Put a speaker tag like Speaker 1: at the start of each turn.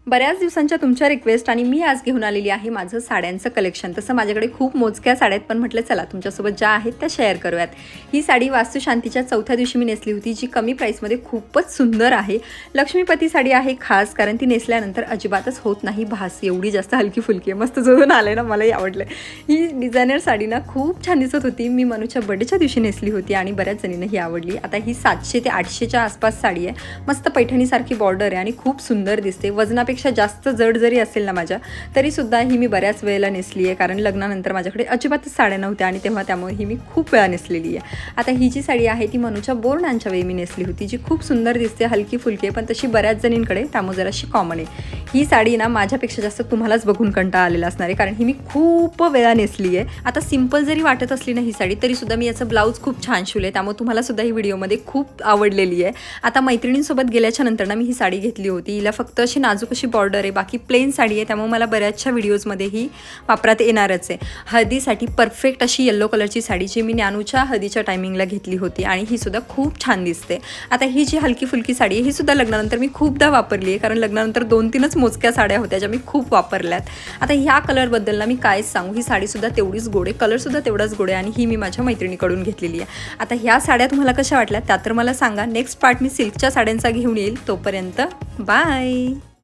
Speaker 1: बऱ्याच दिवसांच्या तुमच्या रिक्वेस्ट आणि मी आज घेऊन आलेली आहे माझं साड्यांचं कलेक्शन। तसं माझ्याकडे खूप मोजक्या साड्या आहेत, पण म्हटलं चला तुमच्यासोबत ज्या आहेत त्या शेअर करूयात। ही साडी वास्तुशांतीच्या चौथ्या दिवशी मी नेसली होती, जी कमी प्राईसमध्ये खूपच सुंदर आहे। लक्ष्मीपती साडी आहे खास, कारण ती नेसल्यानंतर अजिबातच होत नाही भास, एवढी जास्त हलकी फुलकी आहे, मस्त जुळून आले ना, मलाही आवडलं। ही डिझायनर साडी ना खूप छान दिसत होती, मी मनूच्या बर्थडेच्या दिवशी नेसली होती आणि बऱ्याच जणींना ही आवडली। आता ही 700 ते 800च्या आसपास साडी आहे, मस्त पैठणीसारखी बॉर्डर आहे आणि खूप सुंदर दिसते। वजनापेक्षा जास्त जड जरी असेल ना माझ्या, तरी सुद्धा ही मी बऱ्याच वेळेला नेसली आहे, कारण लग्नानंतर माझ्याकडे अजिबातच साड्या नव्हत्या आणि त्यामुळे ही मी खूप वेळा नेसलेली आहे। आता ही जी साडी आहे ती मनूच्या बोरणांच्या वेळी मी नेसली होती, जी खूप सुंदर दिसते, हलकी फुलकी, पण तशी बऱ्याच जणींकडे त्यामुळे जराशी कॉमन आहे। ही साडी ना माझ्यापेक्षा जास्त तुम्हालाच बघून कंटाळा आलेला असणार आहे, कारण ही मी खूप वेळा नेसली आहे। आता सिंपल जरी वाटत असली ना ही साडी, तरी सुद्धा मी याचं ब्लाऊज खूप छान शिवले, त्यामुळे तुम्हाला सुद्धा ही व्हिडिओमध्ये खूप आवडलेली आहे। आता मैत्रिणींसोबत गेल्याच्या नंतर ना मी ही साडी घेतली होती, हिला फक्त अशी नाजूक अशी बॉर्डर आहे, बाकी प्लेन साडी आहे, त्यामुळे मला बऱ्याचशा व्हिडिओजमध्ये ही वापरात येणारच आहे। हळदीसाठी परफेक्ट अशी येलो कलरची साडी, जी मी ज्ञानूच्या हळदीच्या टायमिंगला घेतली होती आणि ही सुद्धा खूप छान दिसते। आता ही जी हलकी फुलकी साडी आहे ही सुद्धा लग्नानंतर मी खूपदा वापरली आहे, कारण लग्नानंतर 2-3च मोजक्या साड्या होत्या ज्या मी खूप वापरल्यात। आता ह्या कलरबद्दल ना मी कायच सांगू, ही साडीसुद्धा तेवढीच गोड आहे, कलरसुद्धा तेवढाच गोड आहे आणि ही मी माझ्या मैत्रिणीकडून घेतलेली आहे। आता ह्या साड्या तुम्हाला कशा वाटल्या त्या तर मला सांगा। नेक्स्ट पार्ट मी सिल्कच्या साड्यांचा घेऊन येईल, तोपर्यंत बाय।